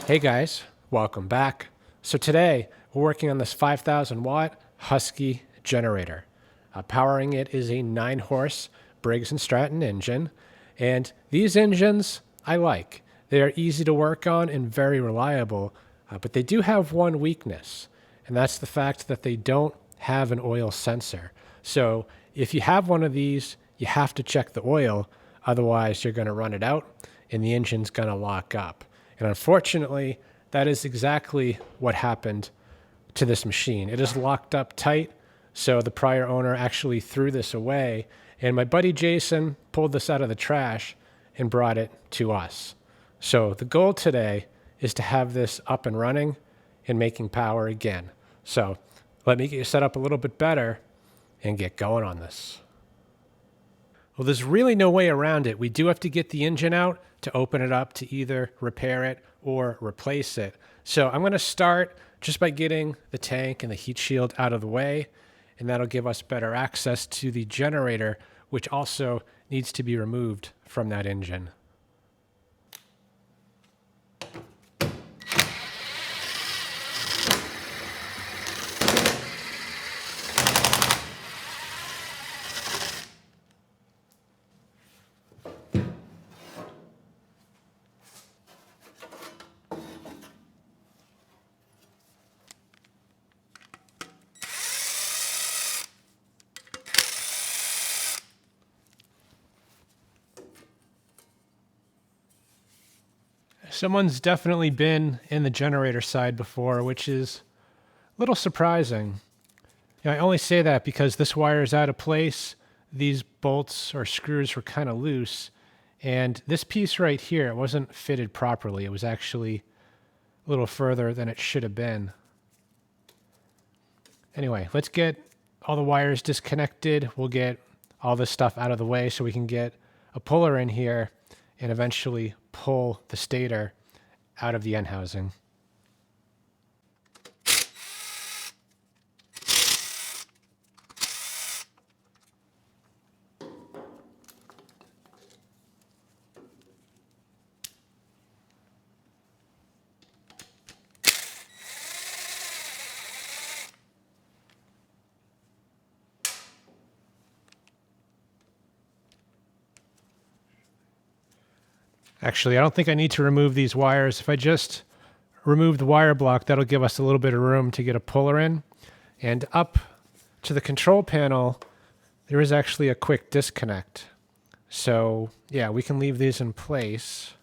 Hey guys, welcome back. So today we're working on this 5,000 watt Husky generator. Powering it is a 9-horse Briggs and Stratton engine, and these engines I like. They are easy to work on and very reliable, but they do have one weakness, and that's the fact that they don't have an oil sensor. So if you have one of these, you have to check the oil, otherwise you're going to run it out and the engine's going to lock up. And unfortunately, that is exactly what happened to this machine. It is locked up tight, so the prior owner actually threw this away, and my buddy Jason pulled this out of the trash and brought it to us. So the goal today is to have this up and running and making power again. So let me get you set up a little bit better and get going on this. Well, there's really no way around it. We do have to get the engine out to open it up to either repair it or replace it. So I'm going to start just by getting the tank and the heat shield out of the way, and that'll give us better access to the generator, which also needs to be removed from that engine. Someone's definitely been in the generator side before, which is a little surprising. I only say that because this wire is out of place. These bolts or screws were kind of loose. And this piece right here, it wasn't fitted properly. It was actually a little further than it should have been. Anyway, let's get all the wires disconnected. We'll get all this stuff out of the way so we can get a puller in here and eventually pull the stator out of the end housing. Actually, I don't think I need to remove these wires. If I just remove the wire block, that'll give us a little bit of room to get a puller in. And up to the control panel, there is actually a quick disconnect. So yeah, we can leave these in place.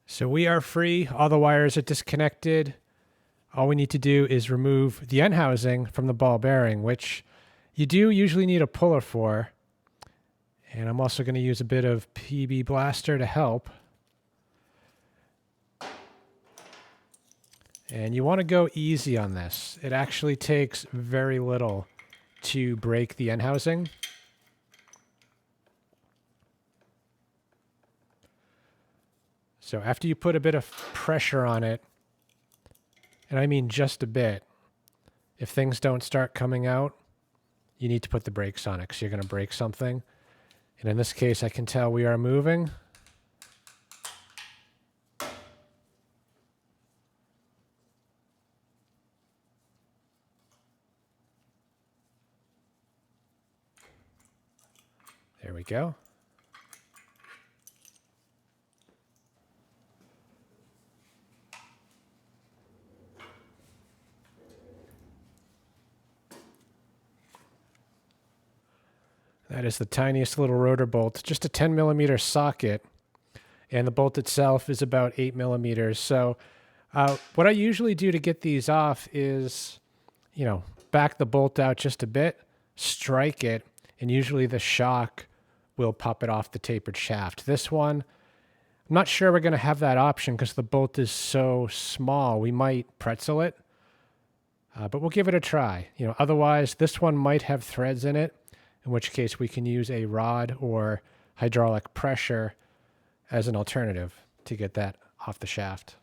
So we are free. All the wires are disconnected. All we need to do is remove the end housing from the ball bearing, which you do usually need a puller for. And I'm also going to use a bit of PB Blaster to help. And you want to go easy on this. It actually takes very little to break the end housing. So after you put a bit of pressure on it, and I mean just a bit, if things don't start coming out, you need to put the brakes on it because you're going to break something. And in this case, I can tell we are moving. There we go. That is the tiniest little rotor bolt, just a 10 millimeter socket, and the bolt itself is about 8 millimeters. So what I usually do to get these off is, back the bolt out just a bit, strike it, and usually the shock will pop it off the tapered shaft. This one, I'm not sure we're going to have that option because the bolt is so small. We might pretzel it, but we'll give it a try. Otherwise, this one might have threads in it, in which case we can use a rod or hydraulic pressure as an alternative to get that off the shaft.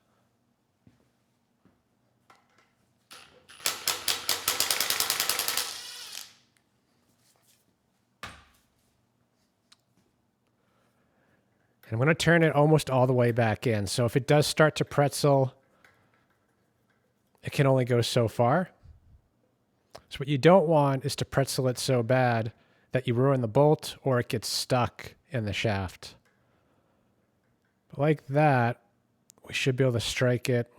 And I'm going to turn it almost all the way back in. So if it does start to pretzel, it can only go so far. So what you don't want is to pretzel it so bad that you ruin the bolt or it gets stuck in the shaft. But like that, we should be able to strike it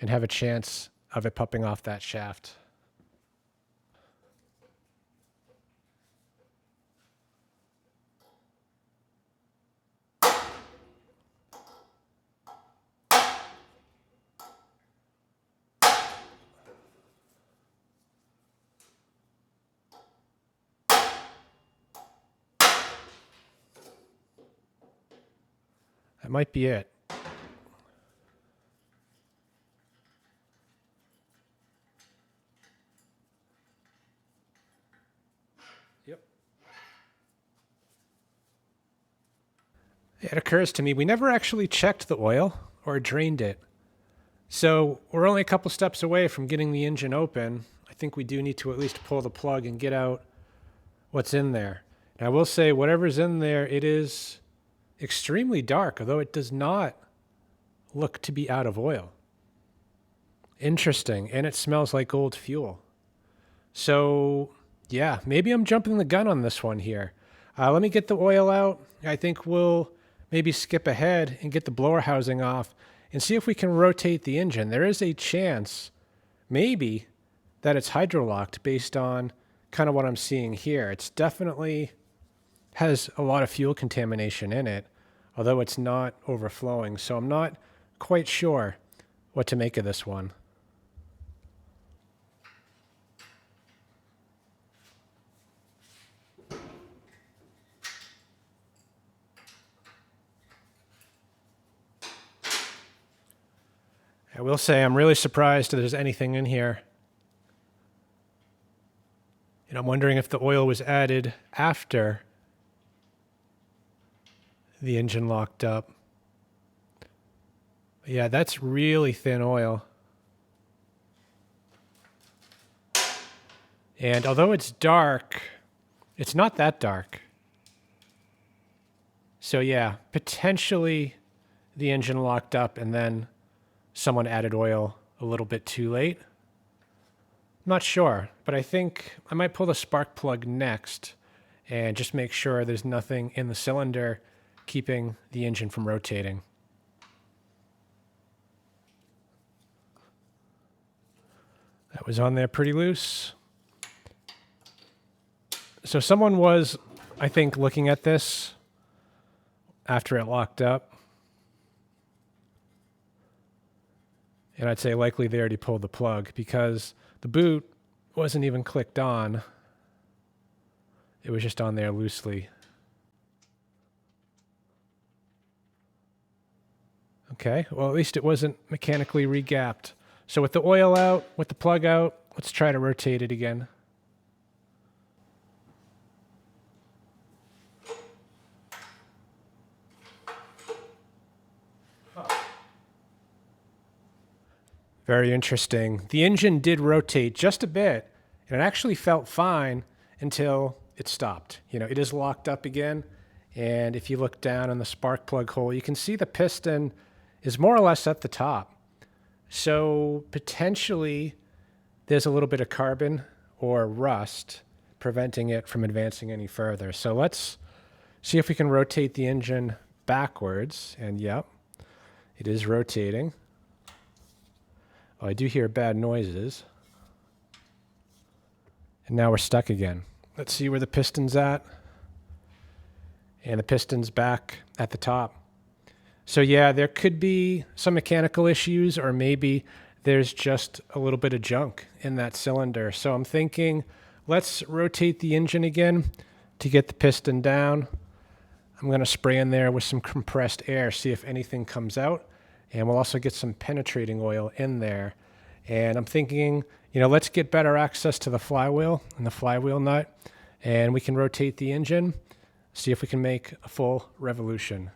and have a chance of it popping off that shaft. That might be it. Yep. It occurs to me, we never actually checked the oil or drained it. So we're only a couple steps away from getting the engine open. I think we do need to at least pull the plug and get out what's in there. And I will say, whatever's in there, it is extremely dark, although it does not look to be out of oil. Interesting. And it smells like old fuel. So yeah, maybe I'm jumping the gun on this one here. Let me get the oil out. I think we'll maybe skip ahead and get the blower housing off and see if we can rotate the engine. There is a chance maybe that it's hydrolocked based on kind of what I'm seeing here. It's definitely has a lot of fuel contamination in it, although it's not overflowing. So I'm not quite sure what to make of this one. I will say I'm really surprised that there's anything in here. And I'm wondering if the oil was added after the engine locked up. Yeah, that's really thin oil. And although it's dark, it's not that dark. So yeah, potentially the engine locked up and then someone added oil a little bit too late. I'm not sure, but I think I might pull the spark plug next and just make sure there's nothing in the cylinder keeping the engine from rotating. That was on there pretty loose. So someone was, I think, looking at this after it locked up. And I'd say likely they already pulled the plug because the boot wasn't even clicked on. It was just on there loosely. Okay, well, at least it wasn't mechanically regapped. So with the oil out, with the plug out, let's try to rotate it again. Very interesting. The engine did rotate just a bit, and it actually felt fine until it stopped. You know, it is locked up again. And if you look down in the spark plug hole, you can see the piston is more or less at the top. So potentially there's a little bit of carbon or rust preventing it from advancing any further. So let's see if we can rotate the engine backwards. And yep, it is rotating. Oh, I do hear bad noises. And now we're stuck again. Let's see where the piston's at. And the piston's back at the top. So yeah, there could be some mechanical issues, or maybe there's just a little bit of junk in that cylinder. So I'm thinking, let's rotate the engine again to get the piston down. I'm going to spray in there with some compressed air, see if anything comes out. And we'll also get some penetrating oil in there. And I'm thinking, you know, let's get better access to the flywheel and the flywheel nut. And we can rotate the engine, see if we can make a full revolution.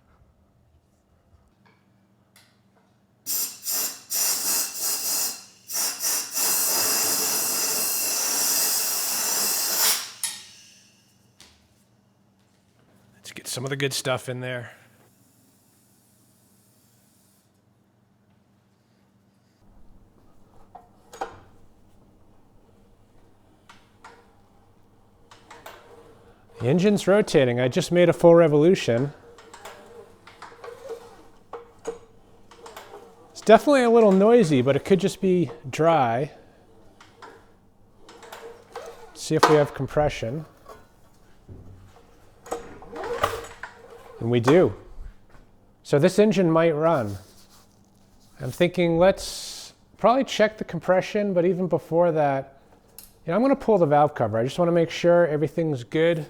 Let's get some of the good stuff in there. The engine's rotating. I just made a full revolution. It's definitely a little noisy, but it could just be dry. Let's see if we have compression. And we do. So this engine might run. I'm thinking let's probably check the compression, but even before that, you know, I'm going to pull the valve cover. I just want to make sure everything's good.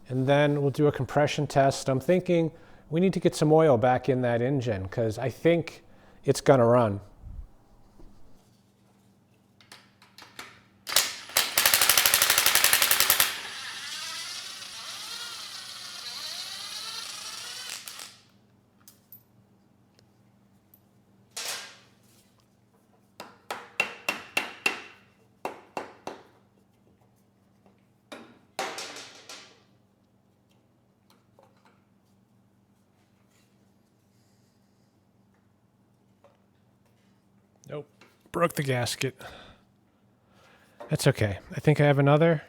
And then we'll do a compression test. I'm thinking we need to get some oil back in that engine because I think it's going to run. Nope, broke the gasket. That's okay. I think I have another.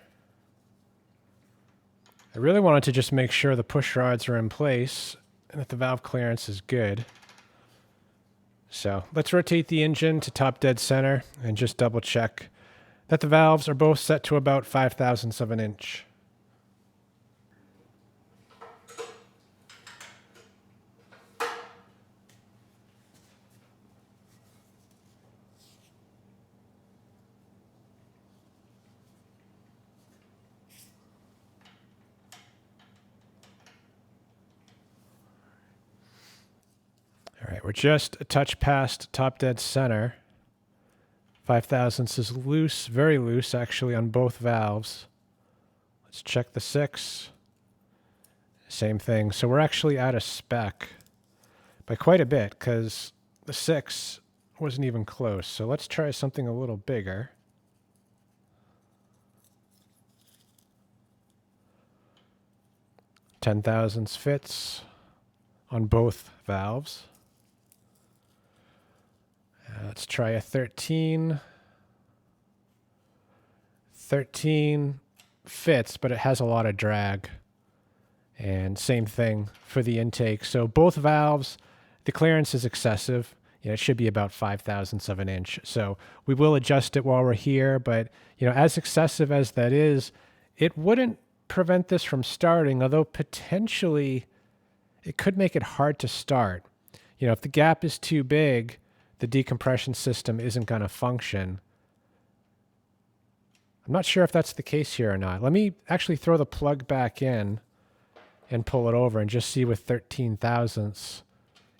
I really wanted to just make sure the push rods are in place and that the valve clearance is good. So let's rotate the engine to top dead center and just double check that the valves are both set to about 5/1000ths of an inch. All right, we're just a touch past top dead center. 5/1000ths is loose, very loose actually on both valves. Let's check the 6. Same thing. So we're actually out of spec by quite a bit because the 6 wasn't even close. So let's try something a little bigger. $10,000 fits on both valves. Let's try a 13. 13 fits, but it has a lot of drag. And same thing for the intake. So both valves, the clearance is excessive. You know, it should be about 5/1000ths of an inch. So we will adjust it while we're here. But, you know, as excessive as that is, it wouldn't prevent this from starting, although potentially it could make it hard to start. You know, if the gap is too big, the decompression system isn't going to function. I'm not sure if that's the case here or not. Let me actually throw the plug back in and pull it over and just see with 13/1000ths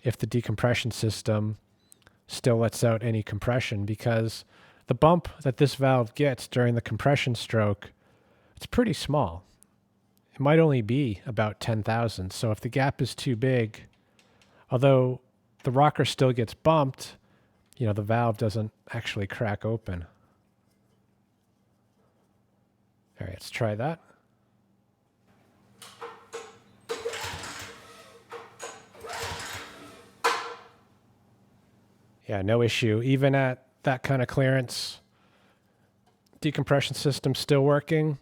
if the decompression system still lets out any compression, because the bump that this valve gets during the compression stroke, it's pretty small. It might only be about 10,000. So if the gap is too big, although the rocker still gets bumped, you know, the valve doesn't actually crack open. All right, let's try that. Yeah, no issue. Even at that kind of clearance, decompression system still working.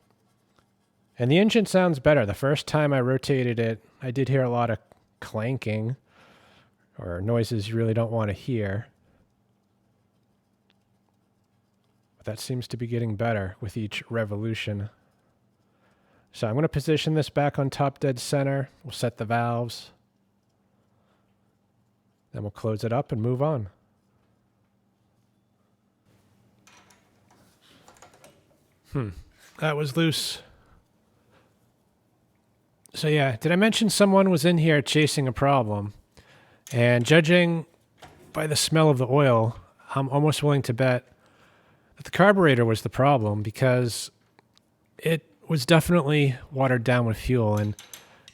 And the engine sounds better. The first time I rotated it, I did hear a lot of clanking or noises you really don't want to hear. But that seems to be getting better with each revolution. So I'm going to position this back on top dead center. We'll set the valves. Then we'll close it up and move on. That was loose. So yeah, did I mention someone was in here chasing a problem? And judging by the smell of the oil, I'm almost willing to bet that the carburetor was the problem, because it was definitely watered down with fuel, and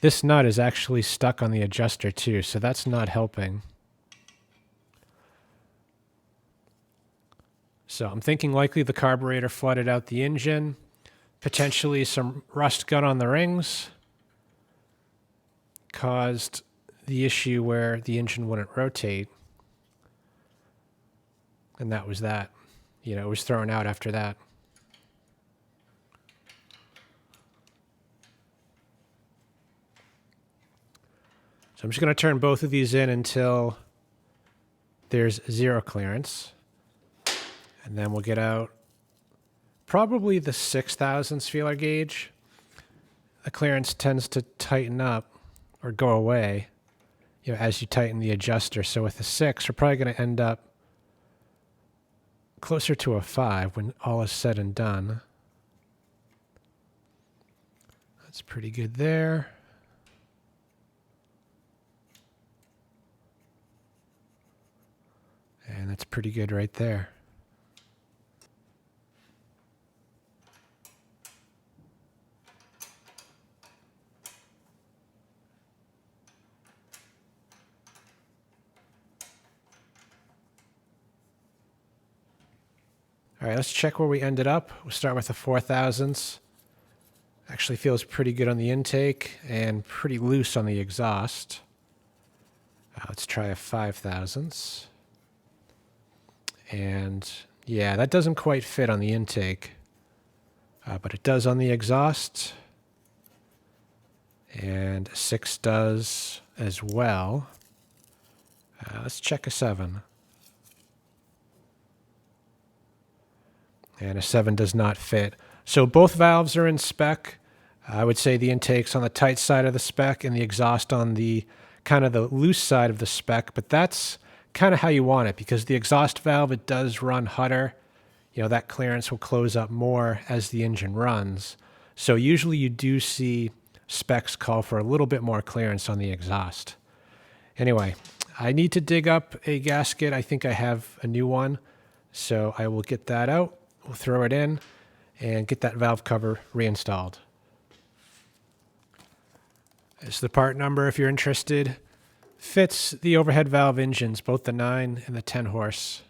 this nut is actually stuck on the adjuster too, so that's not helping. So I'm thinking likely the carburetor flooded out the engine, potentially some rust got on the rings, caused the issue where the engine wouldn't rotate, and that was that. You know, it was thrown out after that. So I'm just going to turn both of these in until there's zero clearance. And then we'll get out probably the 6,000 feeler gauge. The clearance tends to tighten up or go away, you know, as you tighten the adjuster. So with a 6, we're probably going to end up closer to a 5 when all is said and done. That's pretty good there. And that's pretty good right there. All right, let's check where we ended up. We'll start with the 4,000s. Actually feels pretty good on the intake and pretty loose on the exhaust. Let's try a 5,000s. And yeah, that doesn't quite fit on the intake, but it does on the exhaust. And a 6 does as well. Let's check a 7. And a 7 does not fit. So both valves are in spec. I would say the intake's on the tight side of the spec and the exhaust on the kind of the loose side of the spec, but that's kind of how you want it, because the exhaust valve, it does run hotter. You know, that clearance will close up more as the engine runs. So usually you do see specs call for a little bit more clearance on the exhaust. Anyway, I need to dig up a gasket. I think I have a new one, so I will get that out. We'll throw it in and get that valve cover reinstalled. This is the part number if you're interested. Fits the overhead valve engines, both the 9 and the 10 horse.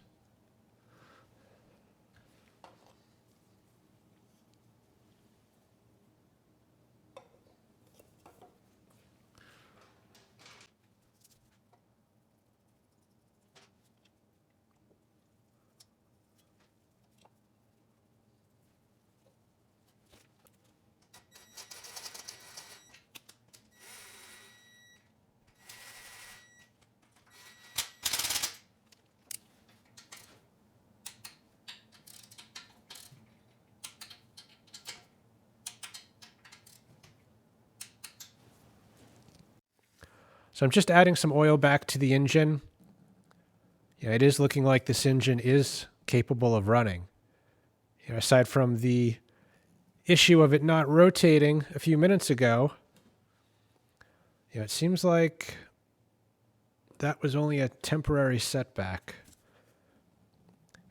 So I'm just adding some oil back to the engine. You know, it is looking like this engine is capable of running. You know, aside from the issue of it not rotating a few minutes ago, you know, it seems like that was only a temporary setback.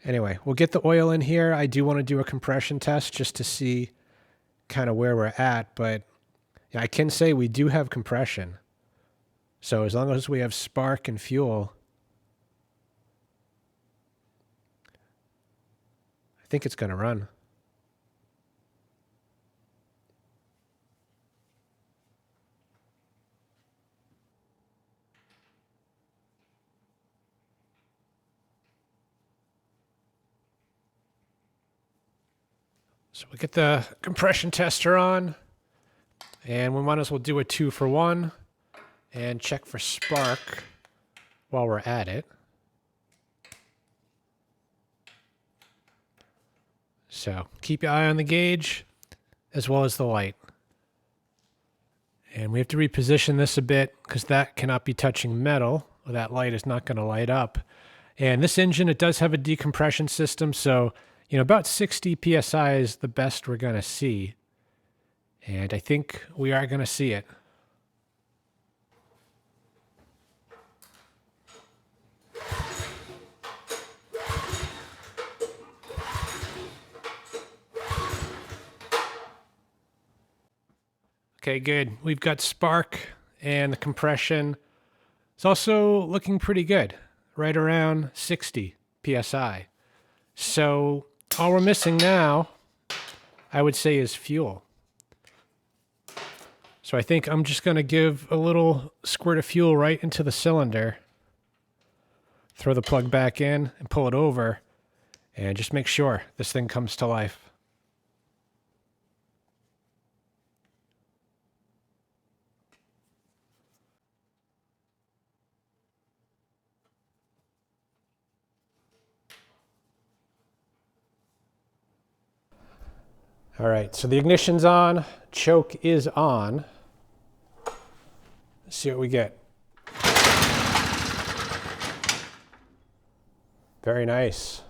Anyway, we'll get the oil in here. I do want to do a compression test just to see kind of where we're at, but you know, I can say we do have compression. So as long as we have spark and fuel, I think it's going to run. So we'll get the compression tester on, and we might as well do a 2-for-1 and check for spark while we're at it. So keep your eye on the gauge as well as the light. And we have to reposition this a bit because that cannot be touching metal, or that light is not going to light up. And this engine, it does have a decompression system, so about 60 PSI is the best we're going to see. And I think we are going to see it. Okay, good. We've got spark, and the compression is also looking pretty good, right around 60 PSI. So all we're missing now, I would say, is fuel. So I think I'm just going to give a little squirt of fuel right into the cylinder, throw the plug back in and pull it over, and just make sure this thing comes to life. All right, so the ignition's on, choke is on. Let's see what we get. Very nice.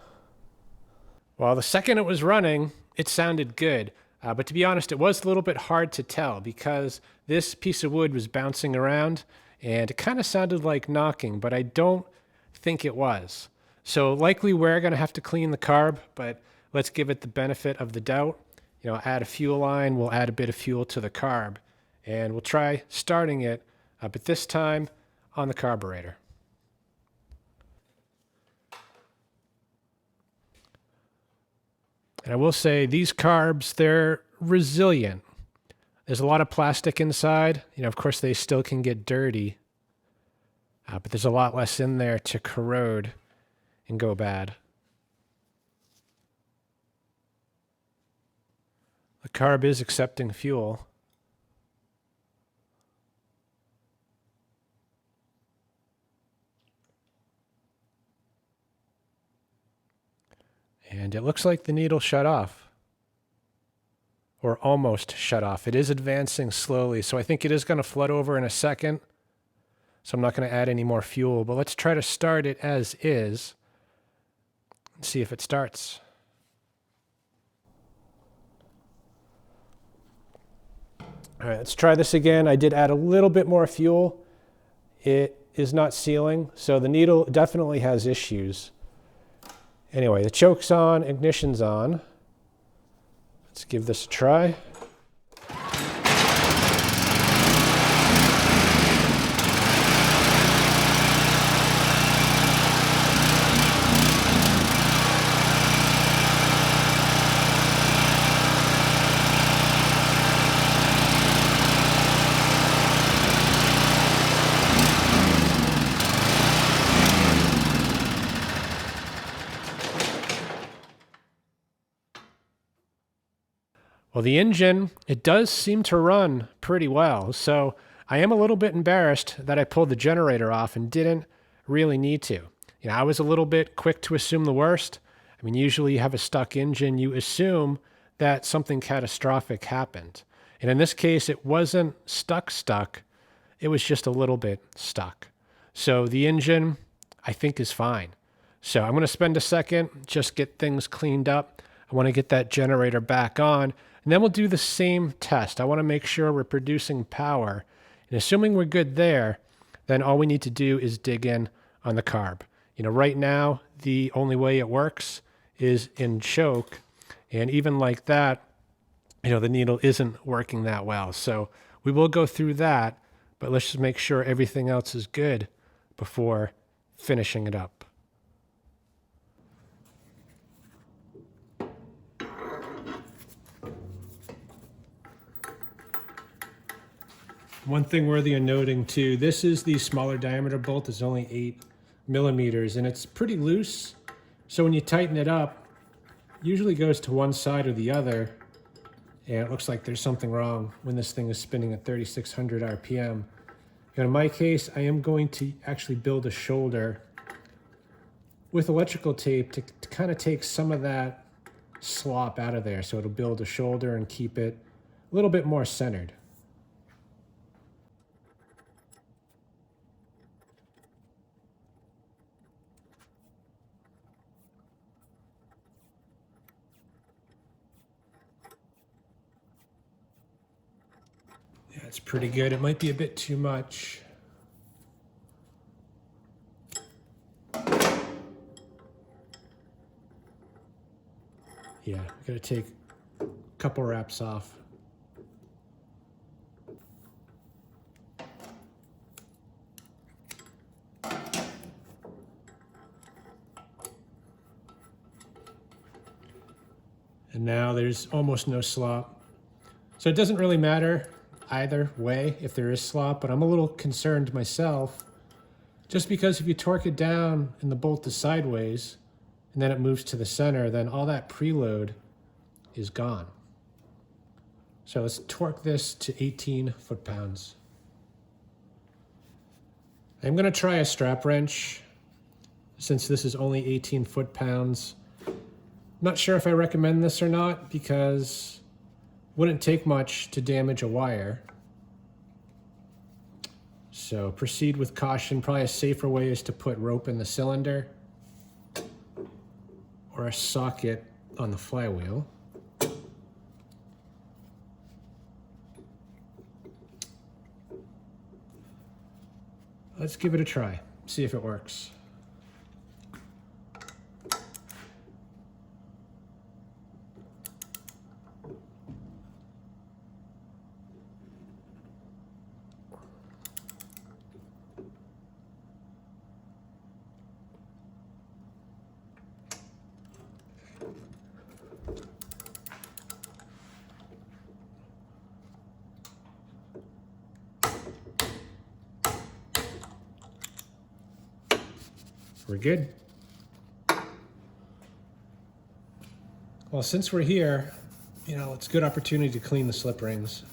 Well, the second it was running, it sounded good. But to be honest, it was a little bit hard to tell because this piece of wood was bouncing around and it kind of sounded like knocking, but I don't think it was. So likely we're going to have to clean the carb, but let's give it the benefit of the doubt. Add a fuel line, we'll add a bit of fuel to the carb, and we'll try starting it, but this time on the carburetor. And I will say these carbs, they're resilient. There's a lot of plastic inside. Of course, they still can get dirty, but there's a lot less in there to corrode and go bad. The carb is accepting fuel. And it looks like the needle shut off. Or almost shut off. It is advancing slowly, so I think it is going to flood over in a second. So I'm not going to add any more fuel, but let's try to start it as is and see if it starts. All right, let's try this again. I did add a little bit more fuel. It is not sealing, so the needle definitely has issues. Anyway, the choke's on, ignition's on. Let's give this a try. Well, the engine, it does seem to run pretty well, so I am a little bit embarrassed that I pulled the generator off and didn't really need to. I was a little bit quick to assume the worst. I mean, usually you have a stuck engine, you assume that something catastrophic happened. And in this case, it wasn't stuck. It was just a little bit stuck. So the engine, I think, is fine. So I'm going to spend a second, just get things cleaned up. I want to get that generator back on. And then we'll do the same test. I want to make sure we're producing power. And assuming we're good there, then all we need to do is dig in on the carb. Right now, the only way it works is in choke. And even like that, the needle isn't working that well. So we will go through that, but let's just make sure everything else is good before finishing it up. One thing worthy of noting too, this is the smaller diameter bolt. It's only 8 millimeters and it's pretty loose. So when you tighten it up, usually goes to one side or the other, and it looks like there's something wrong when this thing is spinning at 3,600 RPM. And in my case, I am going to actually build a shoulder with electrical tape to kind of take some of that slop out of there. So it'll build a shoulder and keep it a little bit more centered. Yeah, it's pretty good. It might be a bit too much. Yeah, I'm gonna take a couple wraps off. And now there's almost no slop. So it doesn't really matter either way if there is slop, but I'm a little concerned myself, just because if you torque it down and the bolt is sideways and then it moves to the center, then all that preload is gone. So let's torque this to 18 foot-pounds. I'm gonna try a strap wrench since this is only 18 foot-pounds. Not sure if I recommend this or not because it wouldn't take much to damage a wire. So proceed with caution. Probably a safer way is to put rope in the cylinder or a socket on the flywheel. Let's give it a try, see if it works. We're good. Well, since we're here, it's a good opportunity to clean the slip rings.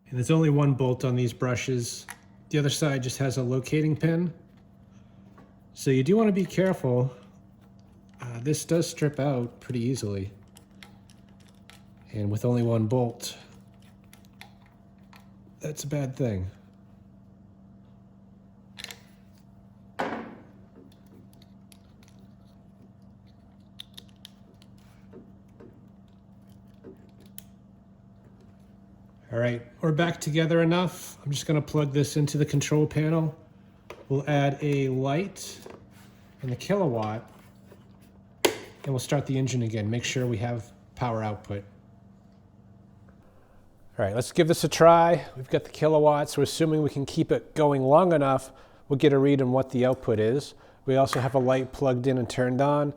And there's only one bolt on these brushes. The other side just has a locating pin. So you do want to be careful. This does strip out pretty easily. And with only one bolt, that's a bad thing. All right, we're back together enough. I'm just gonna plug this into the control panel. We'll add a light and the kilowatt, and we'll start the engine again. Make sure we have power output. All right, let's give this a try. We've got the kilowatts. We're assuming we can keep it going long enough. We'll get a read on what the output is. We also have a light plugged in and turned on,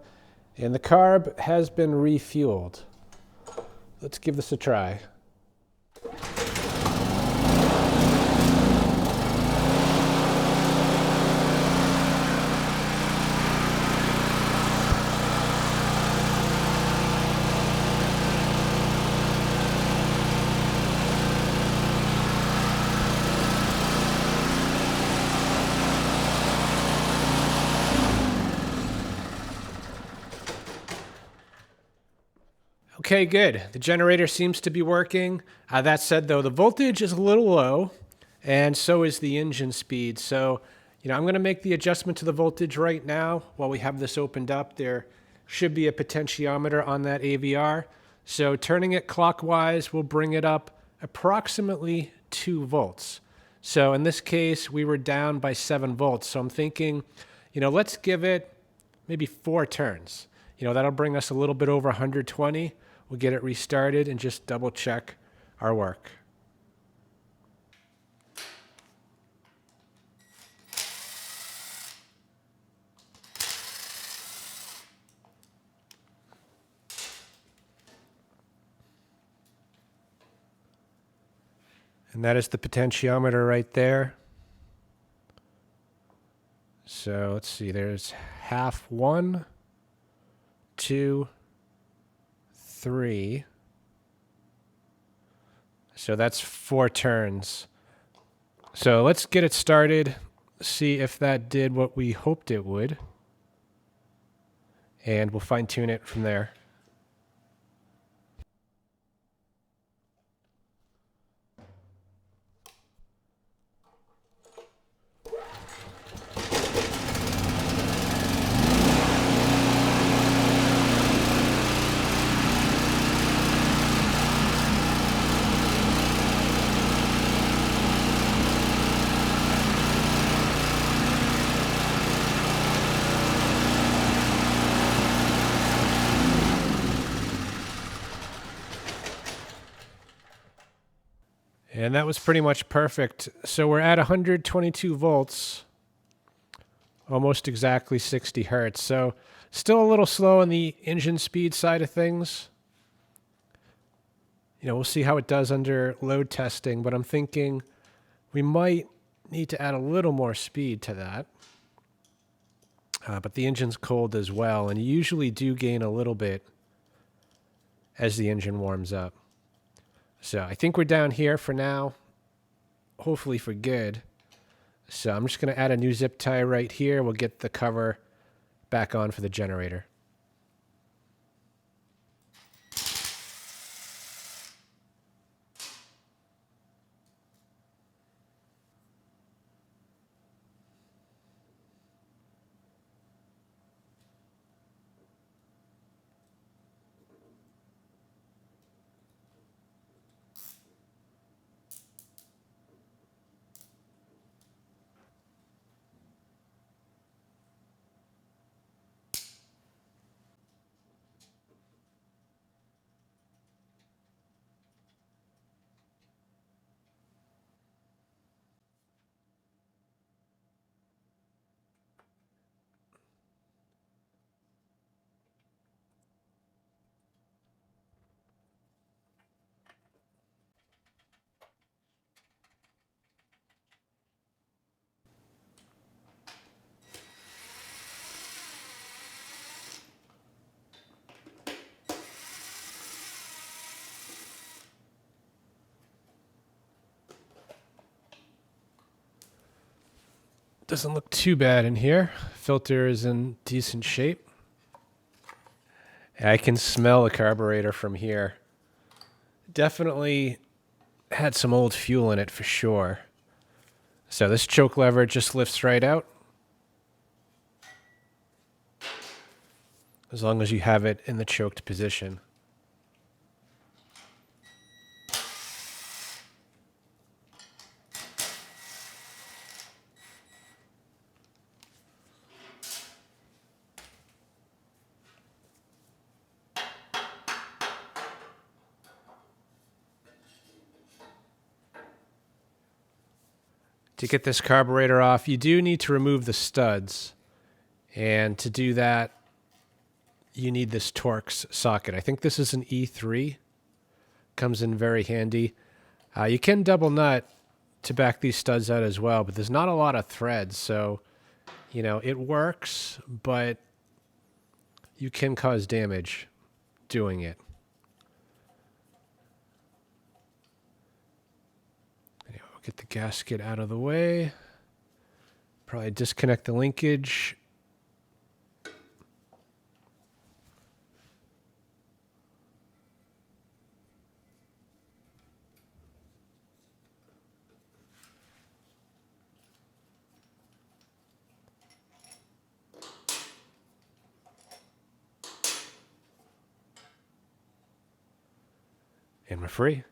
and the carb has been refueled. Let's give this a try. Okay, good. The generator seems to be working. That said, though, the voltage is a little low, and so is the engine speed. So, I'm going to make the adjustment to the voltage right now while we have this opened up. There should be a potentiometer on that AVR. So turning it clockwise will bring it up approximately 2 volts. So in this case, we were down by 7 volts. So I'm thinking, let's give it maybe 4 turns. That'll bring us a little bit over 120. We'll get it restarted and just double check our work. And that is the potentiometer right there. So let's see, there's half 1, 2, 3. So that's 4 turns. So let's get it started, see if that did what we hoped it would. And we'll fine tune it from there. And that was pretty much perfect. So we're at 122 volts, almost exactly 60 hertz. So still a little slow on the engine speed side of things. We'll see how it does under load testing, but I'm thinking we might need to add a little more speed to that. But the engine's cold as well, and you usually do gain a little bit as the engine warms up. So I think we're down here for now, hopefully for good. So I'm just going to add a new zip tie right here. We'll get the cover back on for the generator. Doesn't look too bad in here. Filter is in decent shape. I can smell the carburetor from here. Definitely had some old fuel in it for sure. So this choke lever just lifts right out. As long as you have it in the choked position. To get this carburetor off, you do need to remove the studs. And to do that, you need this Torx socket. I think this is an E3. Comes in very handy. You can double nut to back these studs out as well, but there's not a lot of threads, so, you know, it works, but you can cause damage doing it. Anyway, we'll get the gasket out of the way. Probably disconnect the linkage. And we're free.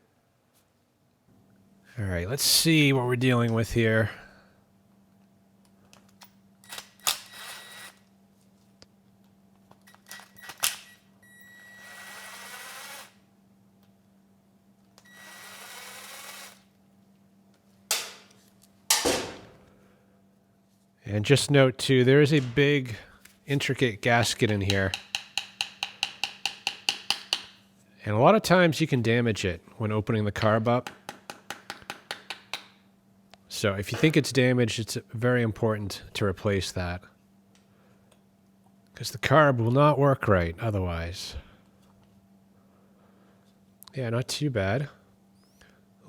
All right, let's see what we're dealing with here. And just note too, there is a big intricate gasket in here. And a lot of times you can damage it when opening the carb up. So if you think it's damaged, it's very important to replace that. Because the carb will not work right otherwise. Yeah, not too bad.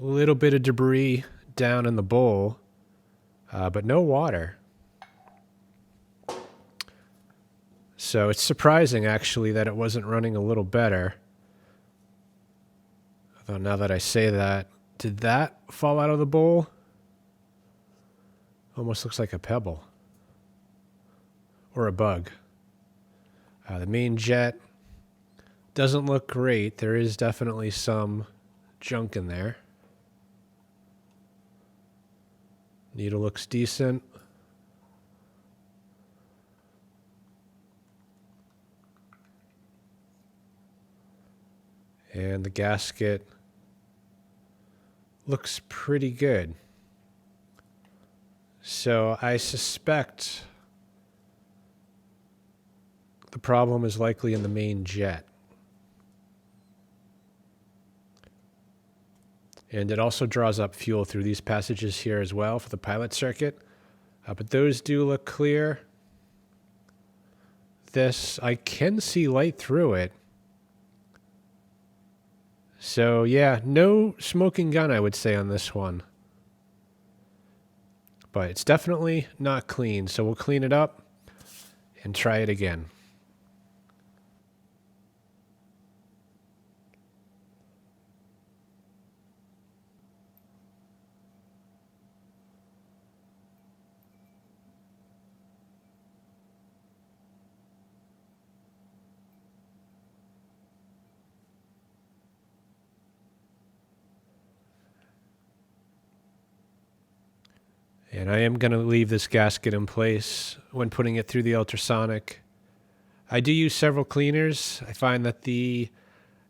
A little bit of debris down in the bowl, but no water. So it's surprising actually that it wasn't running a little better. Although now that I say that, did that fall out of the bowl? Almost looks like a pebble. Or a bug. The main jet doesn't look great. There is definitely some junk in there. Needle looks decent. And the gasket looks pretty good. So I suspect the problem is likely in the main jet. And it also draws up fuel through these passages here as well for the pilot circuit. But those do look clear. This, I can see light through it. So yeah, no smoking gun, I would say, on this one. But it's definitely not clean, so we'll clean it up and try it again. And I am going to leave this gasket in place when putting it through the ultrasonic. I do use several cleaners. I find that the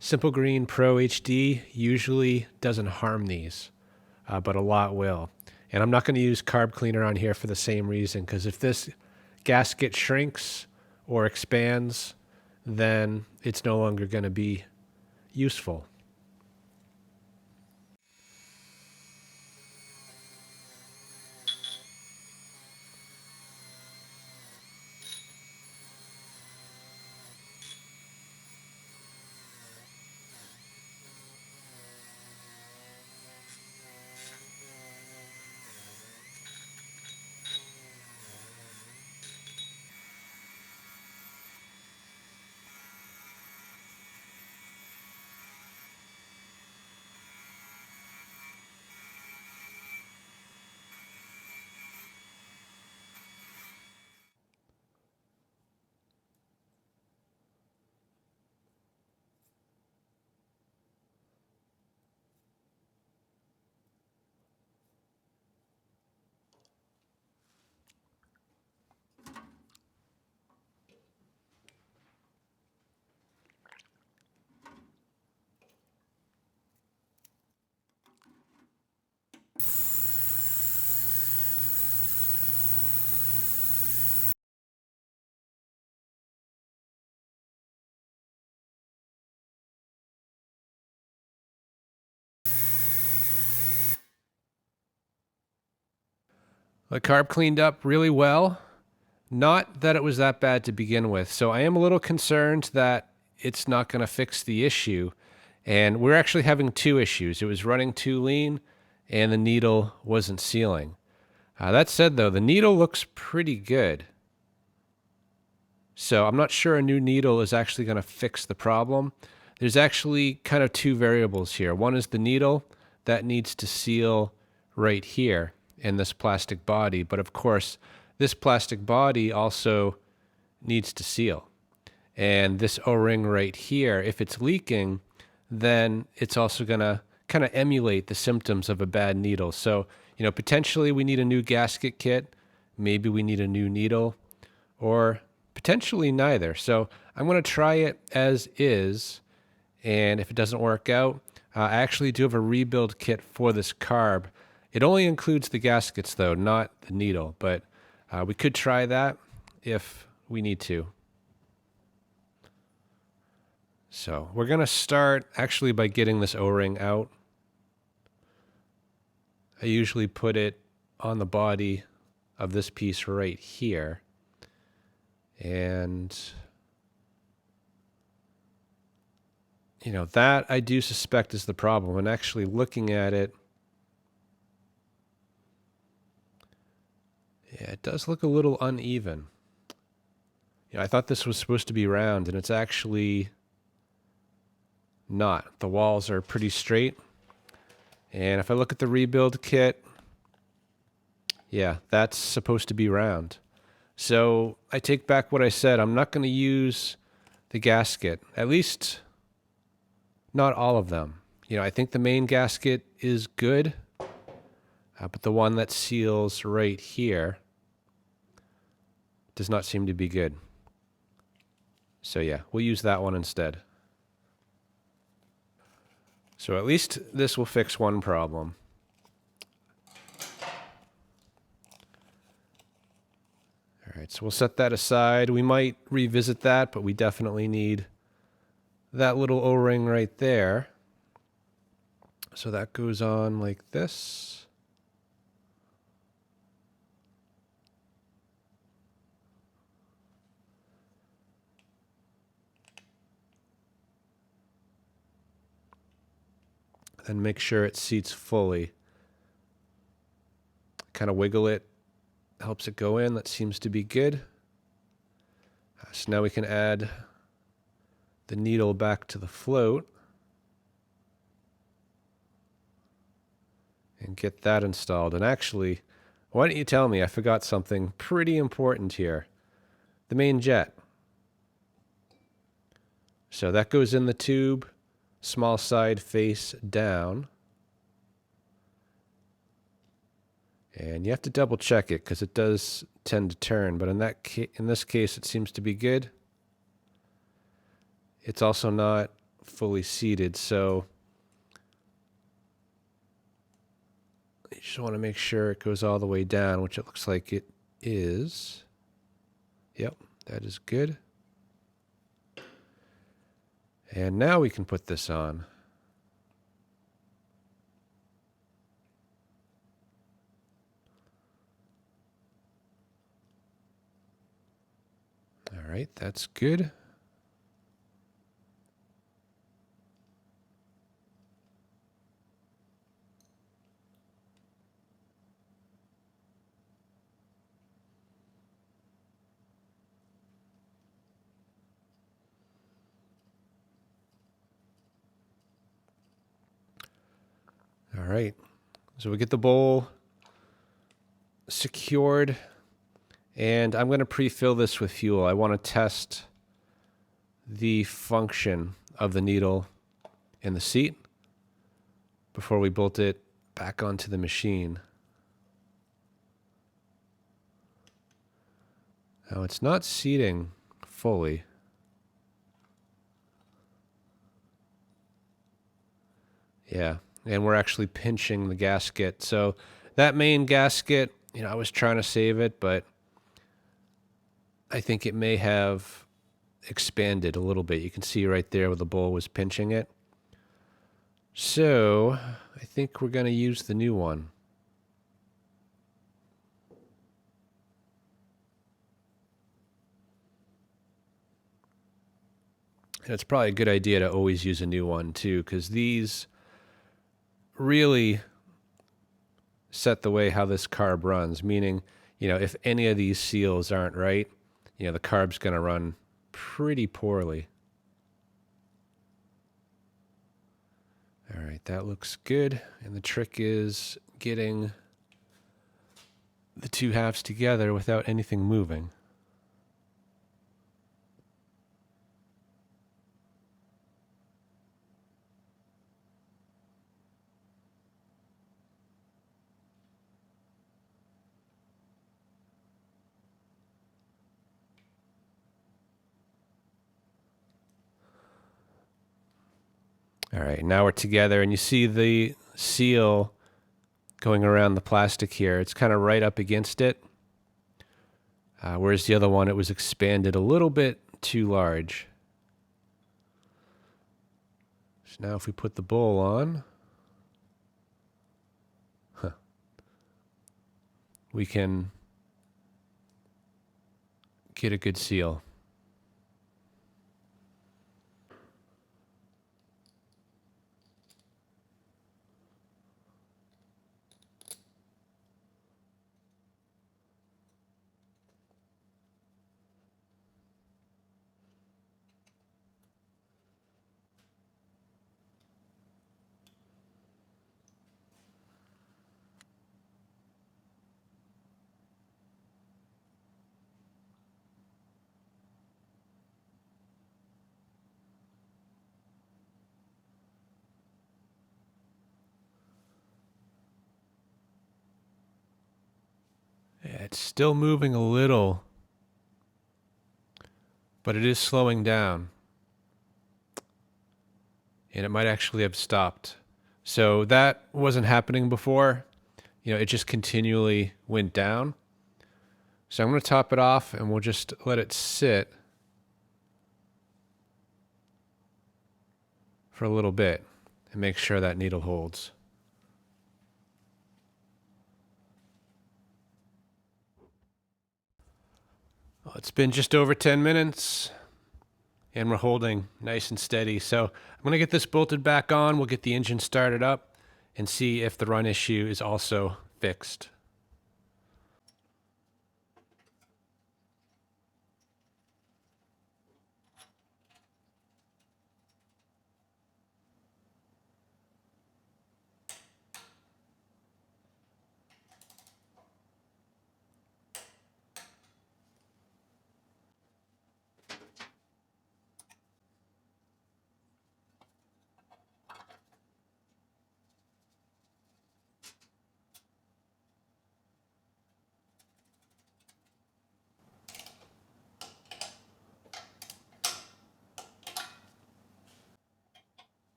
Simple Green Pro HD usually doesn't harm these, but a lot will. And I'm not going to use carb cleaner on here for the same reason, because if this gasket shrinks or expands, then it's no longer going to be useful. The carb cleaned up really well. Not that it was that bad to begin with. So I am a little concerned that it's not going to fix the issue. And we're actually having two issues. It was running too lean and the needle wasn't sealing. That said, though, the needle looks pretty good. So I'm not sure a new needle is actually going to fix the problem. There's actually kind of two variables here. One is the needle that needs to seal right here in this plastic body. But of course, this plastic body also needs to seal. And this O-ring right here, if it's leaking, then it's also going to kind of emulate the symptoms of a bad needle. So, you know, potentially we need a new gasket kit. Maybe we need a new needle, or potentially neither. So I'm going to try it as is. And if it doesn't work out, I actually do have a rebuild kit for this carb. It only includes the gaskets, though, not the needle. But we could try that if we need to. So we're going to start actually by getting this O-ring out. I usually put it on the body of this piece right here. And, you know, that I do suspect is the problem. And actually looking at it, yeah, it does look a little uneven. You know, I thought this was supposed to be round, and it's actually not. The walls are pretty straight. And if I look at the rebuild kit, yeah, that's supposed to be round. So I take back what I said. I'm not going to use the gasket, at least not all of them. You know, I think the main gasket is good, but the one that seals right here does not seem to be good. So yeah, we'll use that one instead. So at least this will fix one problem. All right, so we'll set that aside. We might revisit that, but we definitely need that little O-ring right there. So that goes on like this. Then make sure it seats fully. Kind of wiggle it, helps it go in. That seems to be good. So now we can add the needle back to the float and get that installed. And actually, why don't you tell me? I forgot something pretty important here. The main jet. So that goes in the tube, small side face down. And you have to double check it because it does tend to turn, but in this case it seems to be good. It's also not fully seated, so you just want to make sure it goes all the way down, which it looks like it is. Yep, that is good. And now we can put this on. All right, that's good. All right, so we get the bowl secured, and I'm going to pre-fill this with fuel. I want to test the function of the needle in the seat before we bolt it back onto the machine. Now it's not seating fully. Yeah. And we're actually pinching the gasket. So that main gasket, you know, I was trying to save it, but I think it may have expanded a little bit. You can see right there where the bowl was pinching it. So I think we're going to use the new one. And it's probably a good idea to always use a new one too, because these really set the way how this carb runs, meaning, if any of these seals aren't right, the carb's going to run pretty poorly. All right, that looks good. And the trick is getting the two halves together without anything moving. All right, now we're together, and you see the seal going around the plastic here. It's kind of right up against it, whereas the other one, it was expanded a little bit too large. So now if we put the bowl on, we can get a good seal. Yeah, it's still moving a little, but it is slowing down. And it might actually have stopped. So that wasn't happening before. It just continually went down. So I'm going to top it off, and we'll just let it sit for a little bit and make sure that needle holds. Well, it's been just over 10 minutes, and we're holding nice and steady. So I'm going to get this bolted back on. We'll get the engine started up and see if the run issue is also fixed.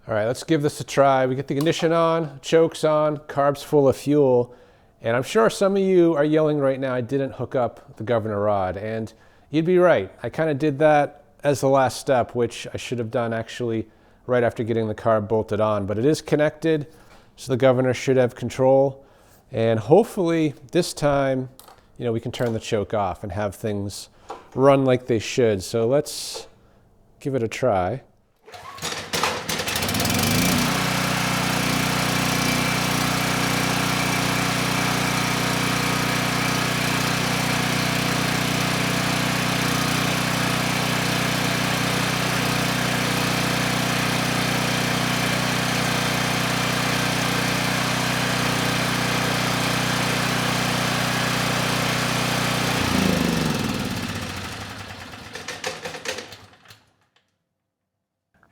All right, let's give this a try. We get the ignition on, chokes on, carb's full of fuel, and I'm sure some of you are yelling right now, I didn't hook up the governor rod, and you'd be right. I kind of did that as the last step, which I should have done actually right after getting the carb bolted on, but it is connected, so the governor should have control, and hopefully this time, we can turn the choke off and have things run like they should. So let's give it a try.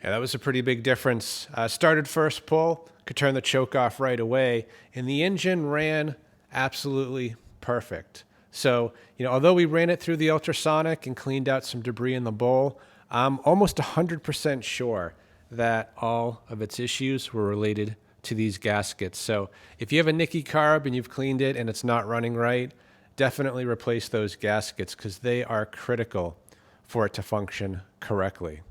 Yeah, that was a pretty big difference. Started first pull, could turn the choke off right away, and the engine ran absolutely perfect. So, although we ran it through the ultrasonic and cleaned out some debris in the bowl, I'm almost 100% sure that all of its issues were related to these gaskets. So if you have a Nikki carb and you've cleaned it and it's not running right, definitely replace those gaskets because they are critical for it to function correctly.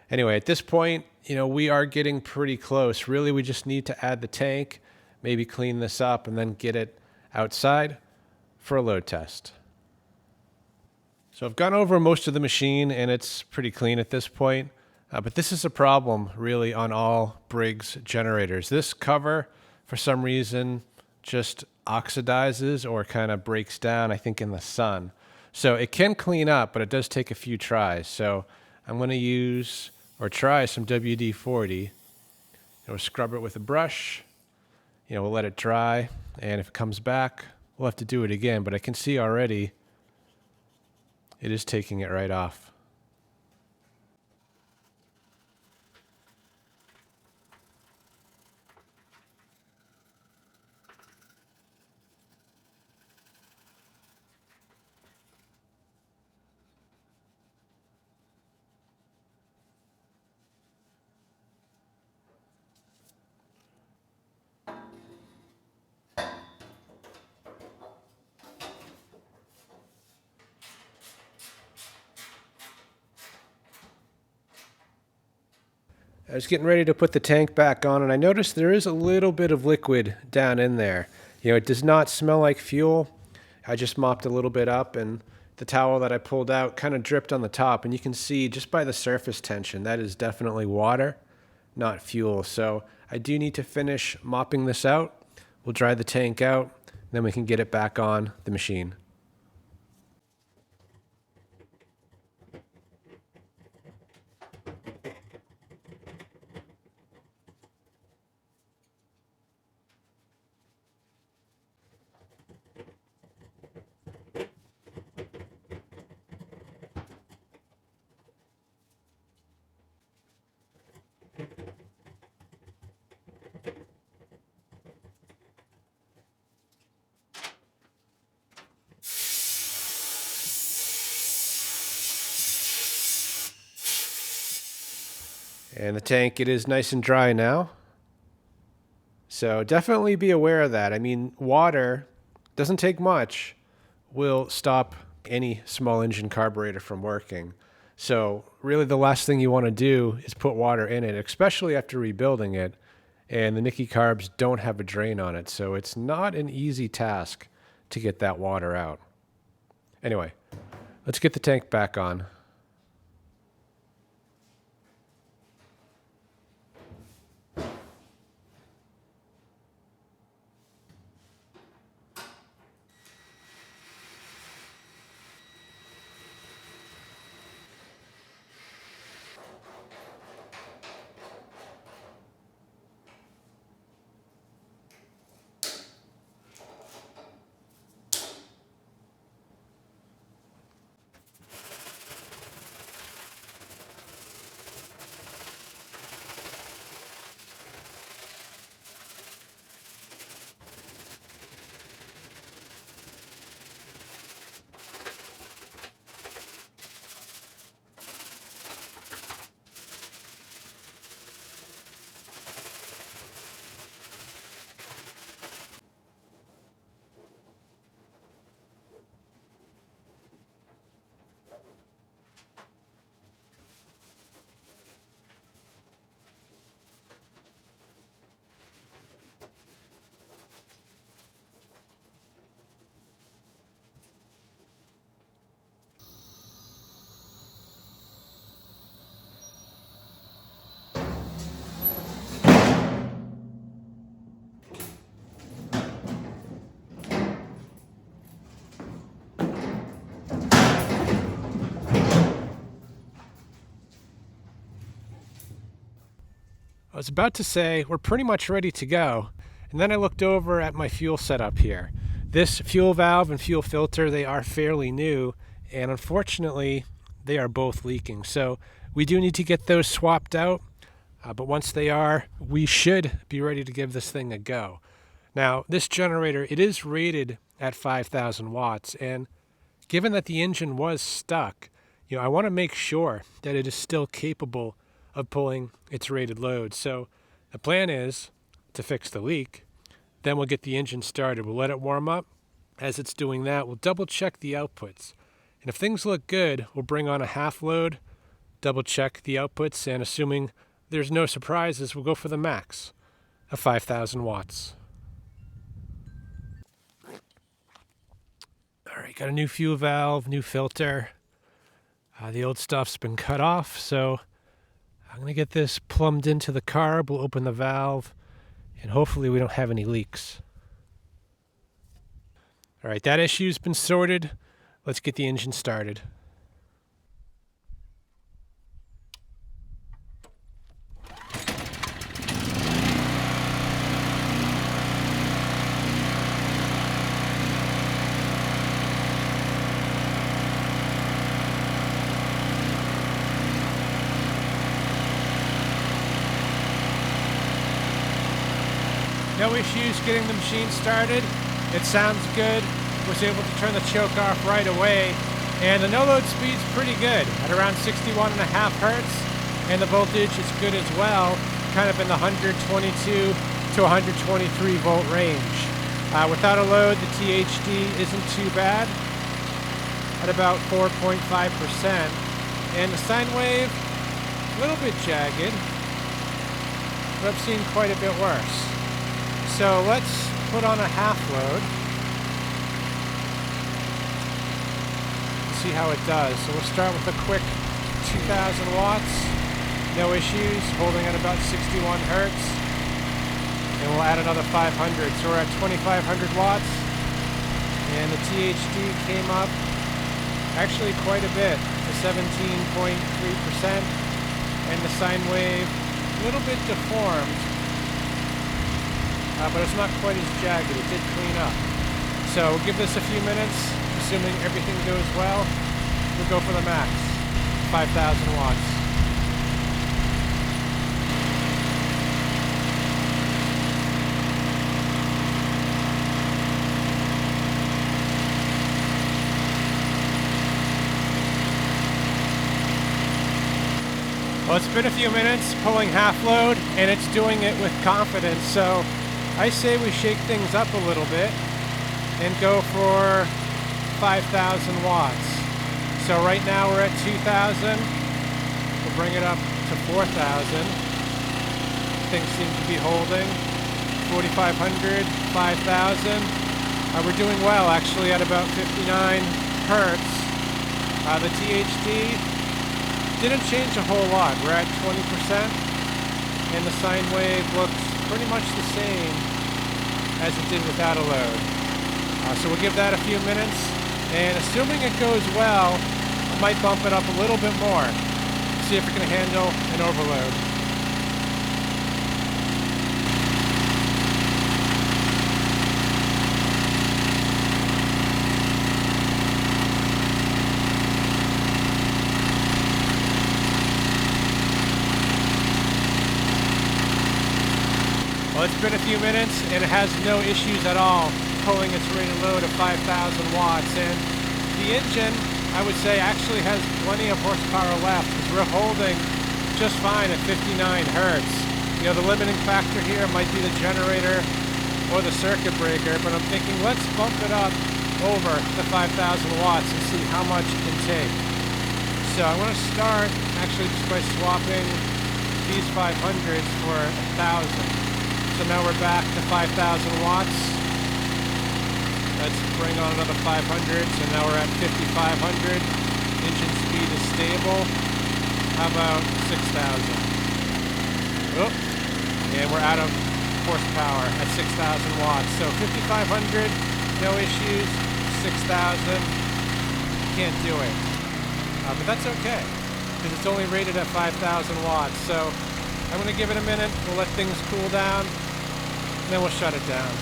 Anyway, at this point, we are getting pretty close. Really, we just need to add the tank, maybe clean this up, and then get it outside for a load test. So I've gone over most of the machine, and it's pretty clean at this point. But this is a problem, really, on all Briggs generators. This cover, for some reason, just oxidizes or kind of breaks down, I think, in the sun. So it can clean up, but it does take a few tries. So I'm going to use or try some WD-40. We'll scrub it with a brush. We'll let it dry. And if it comes back, we'll have to do it again. But I can see already it is taking it right off. I was getting ready to put the tank back on, and I noticed there is a little bit of liquid down in there. It does not smell like fuel. I just mopped a little bit up, and the towel that I pulled out kind of dripped on the top, and you can see just by the surface tension, that is definitely water, not fuel. So I do need to finish mopping this out. We'll dry the tank out, then we can get it back on the machine. And the tank, it is nice and dry now. So definitely be aware of that. I mean, water doesn't take much, will stop any small engine carburetor from working. So really the last thing you want to do is put water in it, especially after rebuilding it. And the Nikki carbs don't have a drain on it. So it's not an easy task to get that water out. Anyway, let's get the tank back on. I was about to say we're pretty much ready to go, and then I looked over at my fuel setup here. This fuel valve and fuel filter, they are fairly new, and unfortunately they are both leaking. So we do need to get those swapped out, but once they are, we should be ready to give this thing a go. Now, this generator, it is rated at 5,000 watts, and given that the engine was stuck, I want to make sure that it is still capable of pulling its rated load. So the plan is to fix the leak, then we'll get the engine started. We'll let it warm up, As it's doing that, we'll double check the outputs. And if things look good, we'll bring on a half load, double check the outputs, and assuming there's no surprises, we'll go for the max of 5,000 watts. All right, got a new fuel valve, new filter. The old stuff's been cut off, so I'm going to get this plumbed into the carb. We'll open the valve, and hopefully we don't have any leaks. All right, that issue's been sorted. Let's get the engine started. No issues getting the machine started. It sounds good. Was able to turn the choke off right away. And the no-load speed's pretty good at around 61.5 Hertz. And the voltage is good as well, kind of in the 122 to 123 volt range. Without a load, the THD isn't too bad at about 4.5%. And the sine wave, a little bit jagged, but I've seen quite a bit worse. So let's put on a half load. See how it does. So we'll start with a quick 2,000 watts. No issues, holding at about 61 Hertz. And we'll add another 500. So we're at 2,500 watts. And the THD came up actually quite a bit to 17.3%. And the sine wave, a little bit deformed. But it's not quite as jagged. It did clean up. So we'll give this a few minutes. Assuming everything goes well, we'll go for the max, 5,000 watts. Well, it's been a few minutes pulling half load, and it's doing it with confidence. So I say we shake things up a little bit and go for 5,000 watts. So right now we're at 2,000. We'll bring it up to 4,000. Things seem to be holding. 4,500, 5,000. We're doing well actually at about 59 Hertz. The THD didn't change a whole lot. We're at 20%. And the sine wave looks pretty much the same as it did without a load. So we'll give that a few minutes, and assuming it goes well, I might bump it up a little bit more, see if it can handle an overload. Well, it's been a few minutes, and it has no issues at all pulling its rated load of 5,000 watts. And the engine, I would say, actually has plenty of horsepower left, because we're holding just fine at 59 Hertz. You know, the limiting factor here might be the generator or the circuit breaker, but I'm thinking let's bump it up over the 5,000 watts and see how much it can take. So I want to start actually just by swapping these 500s for 1,000. So now we're back to 5,000 watts. Let's bring on another 500, so now we're at 5,500. Engine speed is stable. How about 6,000? Oh, and we're out of horsepower at 6,000 watts. So 5,500, no issues. 6,000, can't do it. But that's okay, because it's only rated at 5,000 watts. So I'm going to give it a minute. We'll let things cool down, and then we'll shut it down.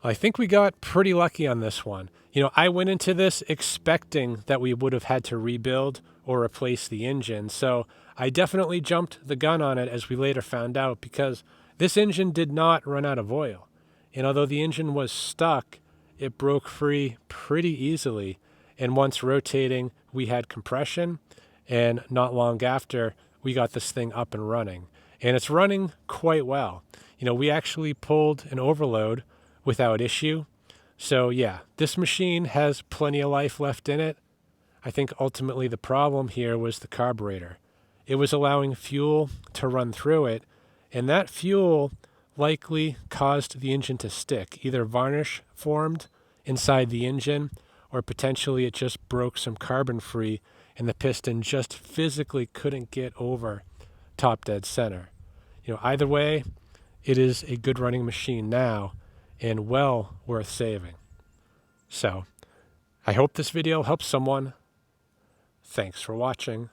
I think we got pretty lucky on this one. I went into this expecting that we would have had to rebuild or replace the engine. So I definitely jumped the gun on it, as we later found out, because this engine did not run out of oil. And although the engine was stuck, it broke free pretty easily. And once rotating, we had compression. And not long after, we got this thing up and running. And it's running quite well. We actually pulled an overload without issue. So yeah, this machine has plenty of life left in it. I think ultimately the problem here was the carburetor. It was allowing fuel to run through it, and that fuel likely caused the engine to stick. Either varnish formed inside the engine, or potentially it just broke some carbon free and the piston just physically couldn't get over top dead center. Either way, it is a good running machine now and well worth saving. So I hope this video helps someone. Thanks for watching.